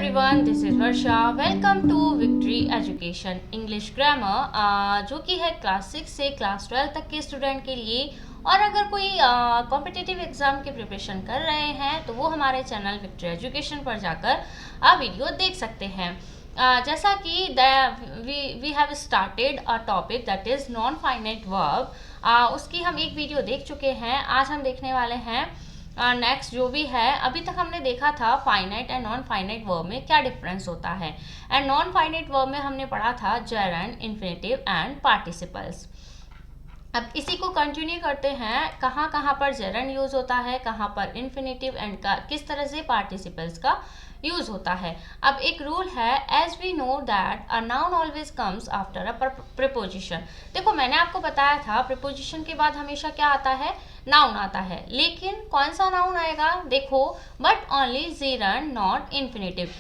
Everyone, this is Varsha. Welcome to Victory Education English grammar, जो कि है क्लास 6 से क्लास 12 तक के स्टूडेंट के लिए। और अगर कोई कॉम्पिटिटिव एग्जाम की प्रिपरेशन कर रहे हैं तो वो हमारे चैनल विक्ट्री एजुकेशन पर जाकर आप वीडियो देख सकते हैं। जैसा कि we have started a topic that is non finite verb. उसकी हम एक वीडियो देख चुके हैं। आज हम देखने वाले हैं नेक्स्ट जो भी है। अभी तक हमने देखा था finite and non finite verb में क्या डिफरेंस होता है। एंड नॉन फाइनाइट वर्ब में हमने पढ़ा था जेरेंड, इन्फिनेटिव एंड पार्टिसिपल्स। अब इसी को कंटिन्यू करते हैं। कहाँ कहाँ पर जेरेंड यूज होता है, कहाँ पर इन्फिनेटिव एंड किस तरह से पार्टिसिपल्स का यूज होता है। अब एक रूल है, as we know that a noun always comes after a preposition. देखो, मैंने आपको बताया था प्रीपोजिशन के बाद हमेशा क्या आता है, नाउन आता है। लेकिन कौन सा नाउन आएगा, देखो, but only gerund, not infinitive.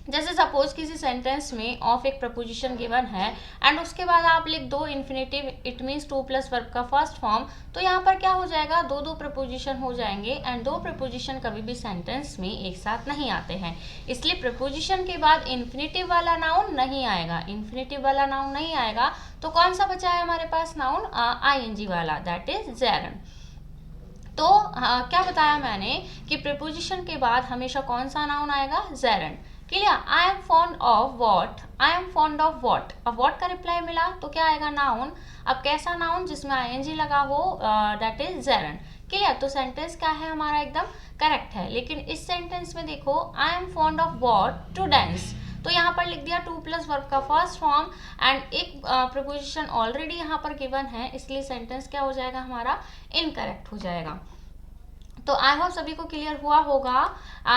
जैसे सपोज किसी सेंटेंस में ऑफ एक प्रपोजिशन गिवन है एंड उसके बाद आप लिख दो infinitive, it means to plus verb का फर्स्ट फॉर्म, तो यहाँ पर क्या हो जाएगा, दो दो प्रपोजिशन हो जाएंगे। एंड दो प्रपोजिशन कभी भी सेंटेंस में एक साथ नहीं आते हैं, इसलिए प्रपोजिशन के बाद इन्फिनेटिव वाला नाउन नहीं आएगा। इन्फिनेटिव वाला नाउन नहीं आएगा तो कौन सा बचा है हमारे पास नाउन, आईएनजी वाला, दैट इज जेरेंड। तो क्या बताया मैंने कि प्रीपोजिशन के बाद हमेशा कौन सा नाउन आएगा, gerund. Clear. I am fond of what, I am fond of what. अब वॉट का रिप्लाई मिला तो क्या आएगा, नाउन। अब कैसा नाउन, जिसमें आईएनजी लगा हो, दैट इज जेरेंड। क्लियर। तो सेंटेंस क्या है हमारा, एकदम करेक्ट है। लेकिन इस सेंटेंस में देखो, I am fond of what to dance, तो यहाँ पर लिख दिया टू प्लस वर्ब का फर्स्ट फॉर्म एंड एक प्रीपोजिशन ऑलरेडी यहाँ पर गिवन है, इसलिए सेंटेंस क्या हो जाएगा हमारा, इनकरेक्ट हो जाएगा। तो आई होप सभी को क्लियर हुआ होगा।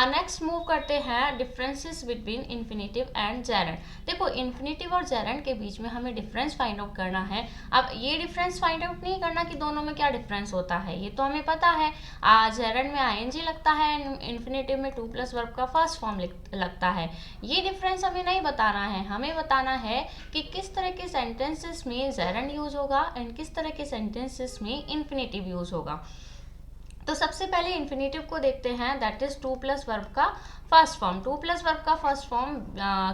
नेक्स्ट मूव करते हैं differences between infinitive and gerund. देखो, इन्फिनेटिव और जेरेंड के बीच में हमें डिफरेंस फाइंड आउट करना है। अब ये डिफरेंस फाइंड आउट नहीं करना कि दोनों में क्या डिफरेंस होता है, ये तो हमें पता है। जेरेंड में आईएनजी लगता है, इन्फिनेटिव में टू प्लस वर्ब का फर्स्ट फॉर्म लगता है। ये डिफरेंस हमें नहीं बताना है, हमें बताना है कि किस तरह के सेंटेंसेस में जेरेंड यूज होगा एंड किस तरह के सेंटेंसेस में इन्फिनेटिव यूज होगा। तो सबसे पहले इन्फिनेटिव को देखते हैं, that is to plus verb का first form. To plus verb का फर्स्ट फॉर्म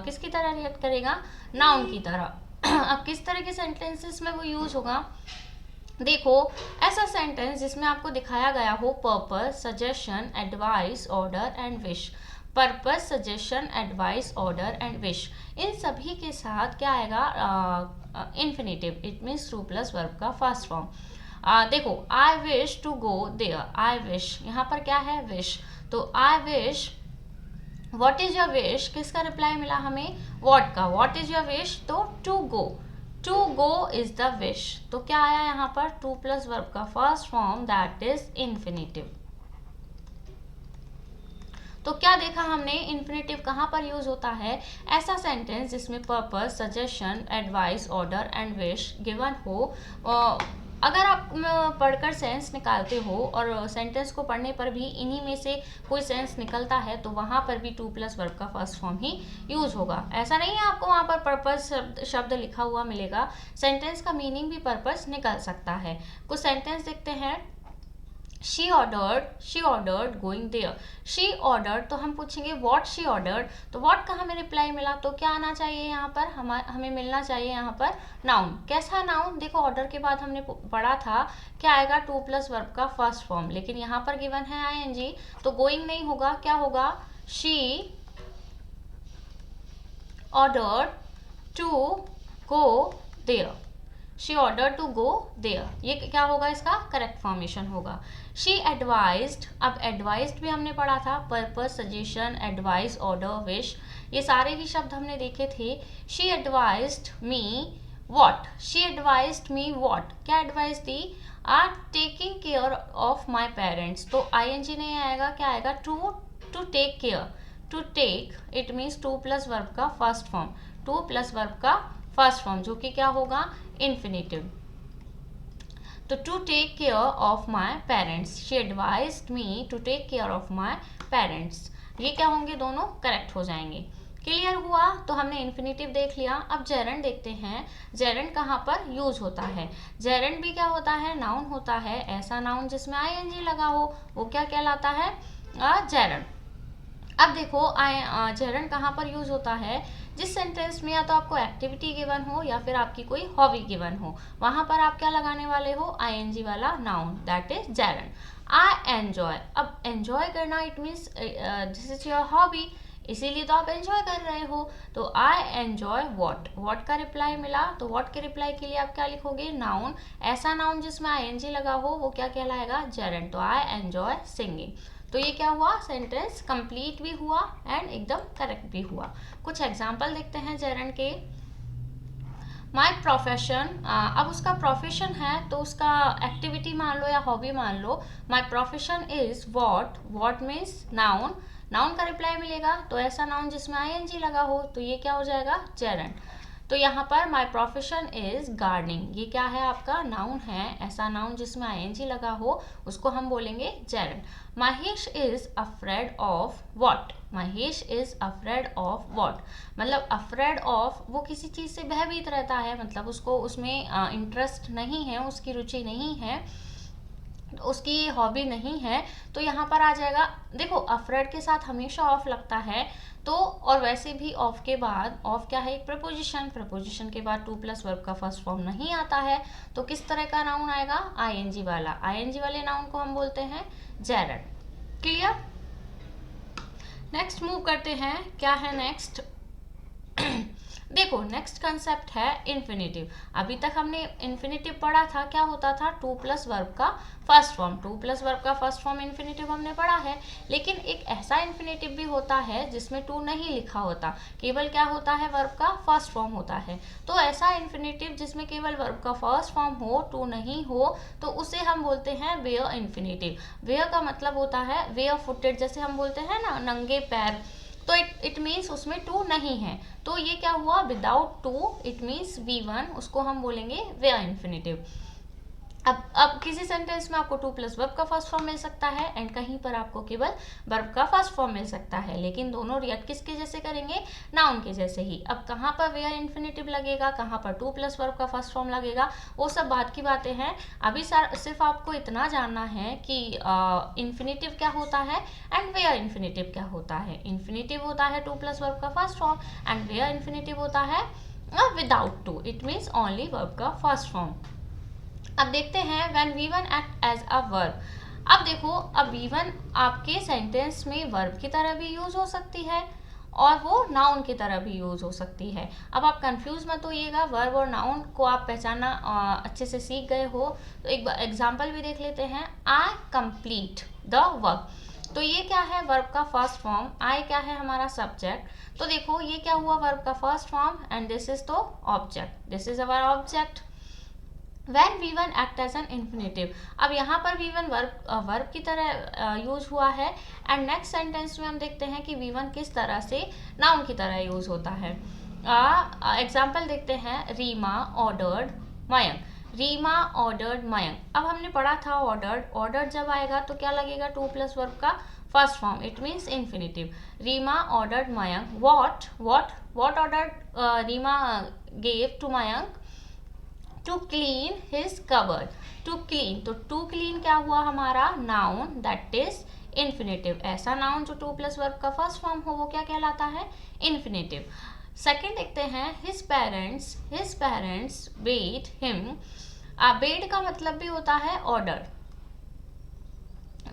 किसकी तरह रिएक्ट करेगा, नाउन की तरह। अब किस तरह के सेंटेंसेस में वो यूज होगा, देखो, ऐसा सेंटेंस जिसमें आपको दिखाया गया हो purpose, suggestion, advice, order and wish. Purpose, suggestion, advice, order and wish, इन सभी के साथ क्या आएगा, infinitive, it means to plus verb का फर्स्ट फॉर्म। देखो, I wish to go there, I wish, यहाँ पर क्या है, विश। तो I wish, what is your wish, किसका रिप्लाई मिला हमें, व्हाट का। व्हाट इज योर विश, तो to go, to go is the wish. तो क्या आया यहाँ पर, टू प्लस वर्ब का first form, that is infinitive. तो क्या देखा हमने, इन्फिनेटिव कहाँ पर यूज होता है, ऐसा सेंटेंस जिसमें purpose, suggestion, advice, order and wish given हो। अगर आप पढ़कर सेंस निकालते हो और सेंटेंस को पढ़ने पर भी इन्हीं में से कोई सेंस निकलता है तो वहाँ पर भी टू प्लस वर्ब का फर्स्ट फॉर्म ही यूज होगा। ऐसा नहीं है आपको वहाँ पर पर्पस शब्द लिखा हुआ मिलेगा, सेंटेंस का मीनिंग भी पर्पस निकल सकता है। कुछ सेंटेंस देखते हैं, she ordered going there. She ordered, तो हम पूछेंगे व्हाट शी ऑर्डर्ड, तो व्हाट का हमें रिप्लाई मिला, तो क्या आना चाहिए यहाँ पर, हमें मिलना चाहिए यहाँ पर नाउन। कैसा नाउन, देखो, ऑर्डर के बाद हमने पढ़ा था क्या आएगा, टू प्लस वर्ब का फर्स्ट फॉर्म, लेकिन यहाँ पर गिवन है आईएनजी, तो गोइंग नहीं होगा, क्या होगा, she ordered to go there, she order to go there, ये क्या होगा, इसका करेक्ट फॉर्मेशन होगा। शी एडवाइज्ड, अब एडवाइज्ड भी हमने पढ़ा था, purpose, suggestion, advice, order, wish, ये सारे ही शब्द हमने देखे थे। She advised me what, she advised me what, क्या एडवाइस दी, are taking care of my parents, तो आईएनजी नहीं आएगा, क्या आएगा, to take care. To take, it means to plus verb का first form, to plus verb का first form, जो कि क्या होगा, इन्फिनेटिव। तो to take care of my parents, she advised me to take care of my parents, ये क्या होंगे, दोनों करेक्ट हो जाएंगे। क्लियर हुआ। तो हमने इन्फिनेटिव देख लिया। अब जेरेंड देखते हैं, जेरेंड कहाँ पर यूज होता है। जेरेंड भी क्या होता है, नाउन होता है, ऐसा नाउन जिसमें आईएनजी लगा हो वो क्या कहलाता है, जेरेंड। अब देखो जेरंड कहाँ पर यूज होता है, जिस सेंटेंस में या तो आपको एक्टिविटी गिवन हो या फिर आपकी कोई हॉबी गिवन हो, वहां पर आप क्या लगाने वाले हो, आईएनजी वाला noun, that is gerund. I enjoy, अब एंजॉय करना it means this is your hobby, इसीलिए तो आप एंजॉय कर रहे हो। तो आई एंजॉय वॉट, वॉट का रिप्लाई मिला, तो वॉट के रिप्लाई के लिए आप क्या लिखोगे, नाउन, ऐसा नाउन जिसमें आईएनजी लगा हो वो क्या कहलाएगा, जेरंड। तो आई एंजॉय सिंगिंग। तो ये क्या हुआ, सेंटेंस कंप्लीट भी हुआ एंड एकदम करेक्ट भी हुआ। कुछ एग्जाम्पल देखते हैं जेरंड के। माई प्रोफेशन, अब उसका प्रोफेशन है तो उसका एक्टिविटी मान लो या हॉबी मान लो। My profession is what, what means noun, noun का रिप्लाई मिलेगा तो ऐसा नाउन जिसमें आईएनजी लगा हो, तो ये क्या हो जाएगा, जेरंड। तो यहाँ पर माई प्रोफेशन इज गार्डनिंग, ये क्या है, आपका नाउन है, ऐसा नाउन जिसमें आईएनजी लगा हो उसको हम बोलेंगे gerund. Mahesh is afraid of what, Mahesh is afraid of what, मतलब अफ्रेड ऑफ वो किसी चीज़ से भयभीत रहता है, मतलब उसको उसमें इंटरेस्ट नहीं है, उसकी रुचि नहीं है, उसकी हॉबी नहीं है। तो यहाँ पर आ जाएगा, देखो अफ्रेड के साथ हमेशा ऑफ लगता है, तो और वैसे भी ऑफ के बाद, ऑफ क्या है, एक प्रपोजिशन, प्रपोजिशन के बाद टू प्लस वर्ब का फर्स्ट फॉर्म नहीं आता है, तो किस तरह का नाउन आएगा, आईएनजी वाला, आईएनजी वाले नाउन को हम बोलते हैं जेरंड। क्लियर। नेक्स्ट मूव करते हैं, क्या है नेक्स्ट देखो नेक्स्ट कंसेप्ट है इन्फिनेटिव। अभी तक हमने इन्फिनेटिव पढ़ा था, क्या होता था, टू प्लस वर्ब का first form, to plus verb का फर्स्ट फॉर्म इन्फिनेटिव हमने पढ़ा है। लेकिन एक ऐसा इन्फिनेटिव भी होता है जिसमें टू नहीं लिखा होता, केवल क्या होता है, वर्ब का फर्स्ट फॉर्म होता है। तो ऐसा इन्फिनेटिव जिसमें केवल वर्ब का फर्स्ट फॉर्म हो, टू नहीं हो, तो उसे हम बोलते हैं वेयर इन्फिनेटिव। वेयर का मतलब होता है वेयर फुटेड, जैसे हम बोलते हैं ना नंगे पैर, तो इट मीन्स उसमें टू नहीं है, तो ये क्या हुआ, without to, it means V1, उसको हम बोलेंगे वेयर इन्फिनेटिव। अब किसी सेंटेंस में आपको टू प्लस वर्ब का फर्स्ट फॉर्म मिल सकता है एंड कहीं पर आपको केवल वर्ब का फर्स्ट फॉर्म मिल सकता है, लेकिन दोनों रिएक्ट किसके जैसे करेंगे, नाउन के जैसे ही। अब कहाँ पर वेयर इन्फिनेटिव लगेगा, कहाँ पर टू प्लस वर्ब का फर्स्ट फॉर्म लगेगा, वो सब बात की बातें हैं। अभी सिर्फ आपको इतना जानना है कि इन्फिनेटिव क्या होता है एंड वेयर इन्फिनेटिव क्या होता है। इन्फिनेटिव होता है टू प्लस वर्ब का first form and where infinitive होता है without to, it means only verb का फर्स्ट फॉर्म। अब देखते हैं when V1 act as a verb. अब देखो, अब V1 आपके सेंटेंस में वर्ब की तरह भी यूज हो सकती है और वो नाउन की तरह भी यूज हो सकती है। अब आप कंफ्यूज मत होइएगा, वर्ब और नाउन को आप पहचानना अच्छे से सीख गए हो, तो एक एग्जाम्पल भी देख लेते हैं। आई कंप्लीट द वर्क, तो ये क्या है, वर्ब का फर्स्ट फॉर्म, आई क्या है, हमारा सब्जेक्ट। तो देखो ये क्या हुआ, वर्ब का first form and this is तो object, this is our object. When V1 act as an infinitive, अब यहाँ पर V1 वर्ब की तरह यूज हुआ है एंड नेक्स्ट सेंटेंस में हम देखते हैं कि V1 किस तरह से नाउन की तरह यूज होता है। एग्जाम्पल देखते हैं, रीमा ऑर्डर्ड मयंक, रीमा ऑर्डर्ड मयंक। अब हमने पढ़ा था ऑर्डर्ड, ऑर्डर्ड जब आएगा तो क्या लगेगा, टू प्लस वर्ब का first form, it means infinitive. Reema ordered Mayank what, what ordered Reema gave to Mayank, to clean his cupboard, to clean, तो टू क्लीन क्या हुआ हमारा, नाउन, दैट इज इन्फिनेटिव। ऐसा नाउन जो टू प्लस वर्ब का फर्स्ट फॉर्म हो वो क्या कहलाता है, इन्फिनेटिव। सेकेंड देखते हैं, his parents bade him. Bade का मतलब भी होता है ऑर्डर,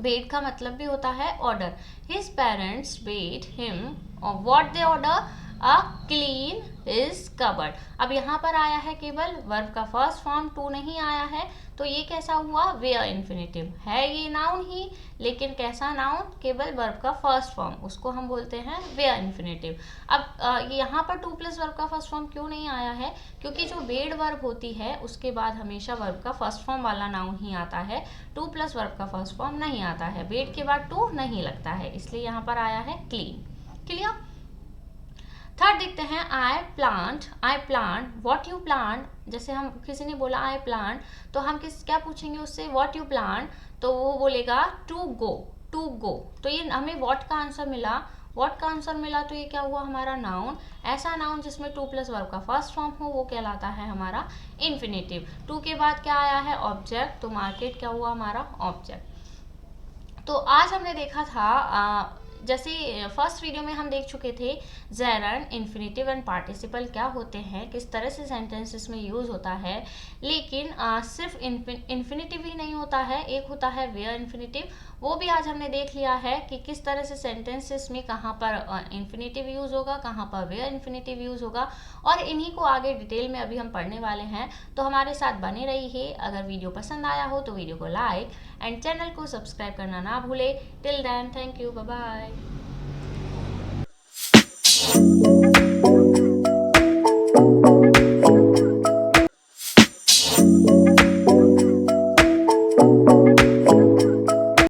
बेड का मतलब भी होता है order. His parents bade him what they order, a clean his cupboard. अब यहाँ पर आया है केवल वर्ब का फर्स्ट फॉर्म, टू नहीं आया है, तो ये कैसा हुआ, वेयर इन्फिनेटिव है, ये नाउन ही, लेकिन कैसा नाउन, केवल वर्ब का फर्स्ट फॉर्म, उसको हम बोलते हैं वेयर इन्फिनेटिव। अब यहाँ पर टू प्लस वर्ब का फर्स्ट फॉर्म क्यों नहीं आया है, क्योंकि जो बेड वर्ब होती है उसके बाद हमेशा वर्ब का फर्स्ट फॉर्म वाला नाउन ही आता है, टू प्लस वर्ब का फर्स्ट फॉर्म नहीं आता है, बेड के बाद टू नहीं लगता है, इसलिए यहाँ पर आया है क्लीन। क्लियर। थर्ड देखते हैं, आई प्लांट व्हाट यू प्लांट। जैसे हम किसी ने बोला आई प्लांट, तो हम क्या पूछेंगे उससे, व्हाट यू प्लांट, तो वो बोलेगा टू गो। तो ये हमें व्हाट का आंसर मिला, तो ये क्या हुआ हमारा नाउन। ऐसा नाउन जिसमें टू प्लस वर्ब का फर्स्ट फॉर्म हो वो कहलाता है हमारा इन्फिनेटिव। टू के बाद क्या आया है, ऑब्जेक्ट, तो मार्केट क्या हुआ हमारा ऑब्जेक्ट। तो आज हमने देखा था जैसे फर्स्ट वीडियो में हम देख चुके थे ज़ेरन, इन्फिनेटिव एंड पार्टिसिपल क्या होते हैं, किस तरह से सेंटेंसेस में यूज़ होता है। लेकिन सिर्फ इन्फिनेटिव ही नहीं होता है, एक होता है वेयर इन्फिनेटिव, वो भी आज हमने देख लिया है कि किस तरह से सेंटेंसेस में कहाँ पर इन्फिनेटिव यूज़ होगा, कहाँ पर वेयर इन्फिनेटिव यूज़ होगा, और इन्हीं को आगे डिटेल में अभी हम पढ़ने वाले हैं। तो हमारे साथ बने रहिए। अगर वीडियो पसंद आया हो तो वीडियो को लाइक एंड चैनल को सब्सक्राइब करना ना भूले। Till then, thank you, bye bye.